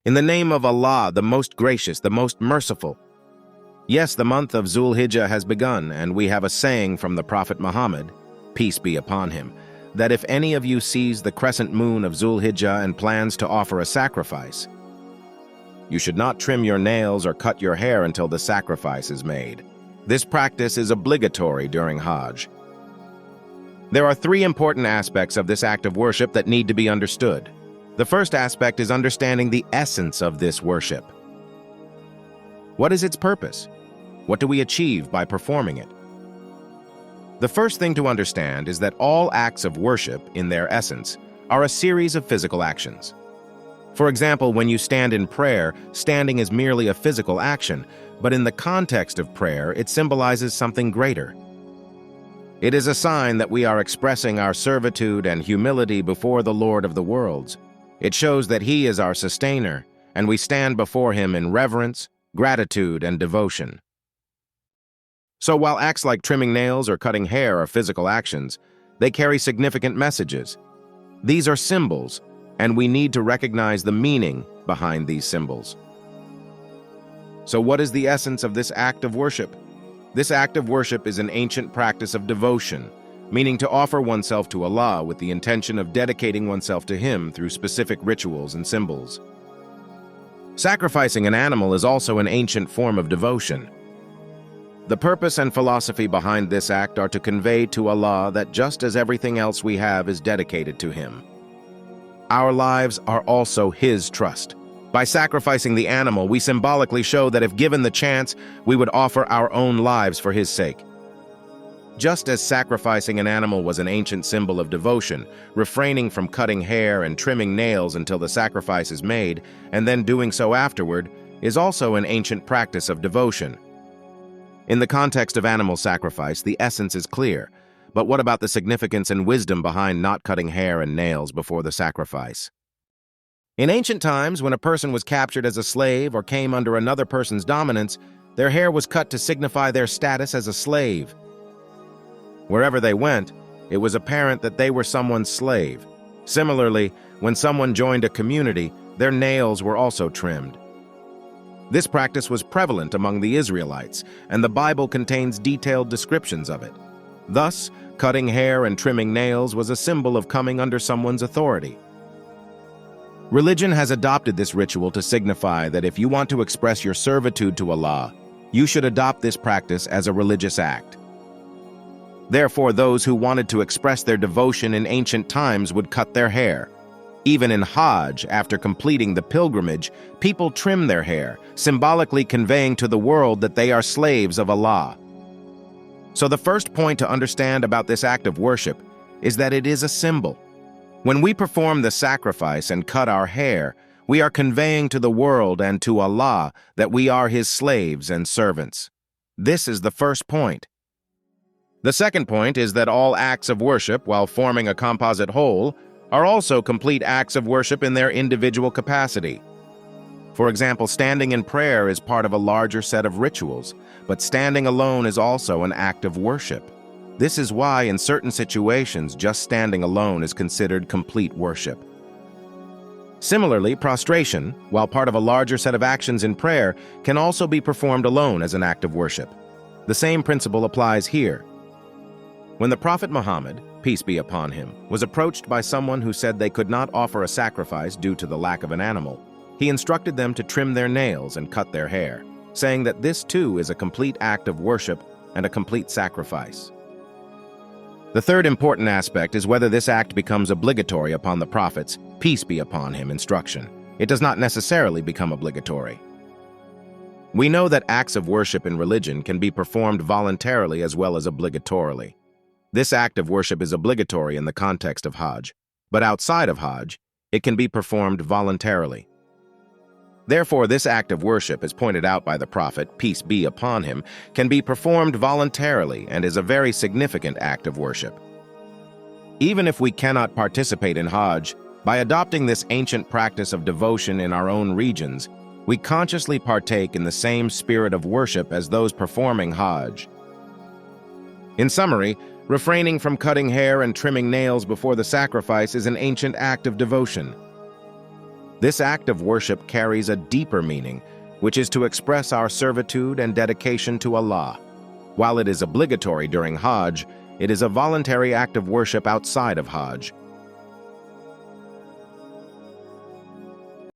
In the name of Allah, the most gracious, the most merciful. Yes, the month of al-Hijjah has begun, and we have a saying from the Prophet Muhammad, peace be upon him, that if any of you sees the crescent moon of al-Hijjah and plans to offer a sacrifice, you should not trim your nails or cut your hair until the sacrifice is made. This practice is obligatory during Hajj. There are three important aspects of this act of worship that need to be understood. The first aspect is understanding the essence of this worship. What is its purpose? What do we achieve by performing it? The first thing to understand is that all acts of worship, in their essence, are a series of physical actions. For example, when you stand in prayer, standing is merely a physical action, but in the context of prayer, it symbolizes something greater. It is a sign that we are expressing our servitude and humility before the Lord of the worlds. It shows that He is our sustainer, and we stand before Him in reverence, gratitude, and devotion. So while acts like trimming nails or cutting hair are physical actions, they carry significant messages. These are symbols, and we need to recognize the meaning behind these symbols. So what is the essence of this act of worship? This act of worship is an ancient practice of devotion, meaning to offer oneself to Allah with the intention of dedicating oneself to Him through specific rituals and symbols. Sacrificing an animal is also an ancient form of devotion. The purpose and philosophy behind this act are to convey to Allah that just as everything else we have is dedicated to Him, our lives are also His trust. By sacrificing the animal, we symbolically show that if given the chance, we would offer our own lives for His sake. Just as sacrificing an animal was an ancient symbol of devotion, refraining from cutting hair and trimming nails until the sacrifice is made, and then doing so afterward, is also an ancient practice of devotion. In the context of animal sacrifice, the essence is clear, but what about the significance and wisdom behind not cutting hair and nails before the sacrifice? In ancient times, when a person was captured as a slave or came under another person's dominance, their hair was cut to signify their status as a slave. Wherever they went, it was apparent that they were someone's slave. Similarly, when someone joined a community, their nails were also trimmed. This practice was prevalent among the Israelites, and the Bible contains detailed descriptions of it. Thus, cutting hair and trimming nails was a symbol of coming under someone's authority. Religion has adopted this ritual to signify that if you want to express your servitude to Allah, you should adopt this practice as a religious act. Therefore, those who wanted to express their devotion in ancient times would cut their hair. Even in Hajj, after completing the pilgrimage, people trim their hair, symbolically conveying to the world that they are slaves of Allah. So the first point to understand about this act of worship is that it is a symbol. When we perform the sacrifice and cut our hair, we are conveying to the world and to Allah that we are His slaves and servants. This is the first point. The second point is that all acts of worship, while forming a composite whole, are also complete acts of worship in their individual capacity. For example, standing in prayer is part of a larger set of rituals, but standing alone is also an act of worship. This is why, in certain situations, just standing alone is considered complete worship. Similarly, prostration, while part of a larger set of actions in prayer, can also be performed alone as an act of worship. The same principle applies here. When the Prophet Muhammad, peace be upon him, was approached by someone who said they could not offer a sacrifice due to the lack of an animal, he instructed them to trim their nails and cut their hair, saying that this too is a complete act of worship and a complete sacrifice. The third important aspect is whether this act becomes obligatory upon the Prophet's, peace be upon him, instruction. It does not necessarily become obligatory. We know that acts of worship in religion can be performed voluntarily as well as obligatorily. This act of worship is obligatory in the context of Hajj, but outside of Hajj, it can be performed voluntarily. Therefore, this act of worship, as pointed out by the Prophet, peace be upon him, can be performed voluntarily and is a very significant act of worship. Even if we cannot participate in Hajj, by adopting this ancient practice of devotion in our own regions, we consciously partake in the same spirit of worship as those performing Hajj. In summary, refraining from cutting hair and trimming nails before the sacrifice is an ancient act of devotion. This act of worship carries a deeper meaning, which is to express our servitude and dedication to Allah. While it is obligatory during Hajj, it is a voluntary act of worship outside of Hajj,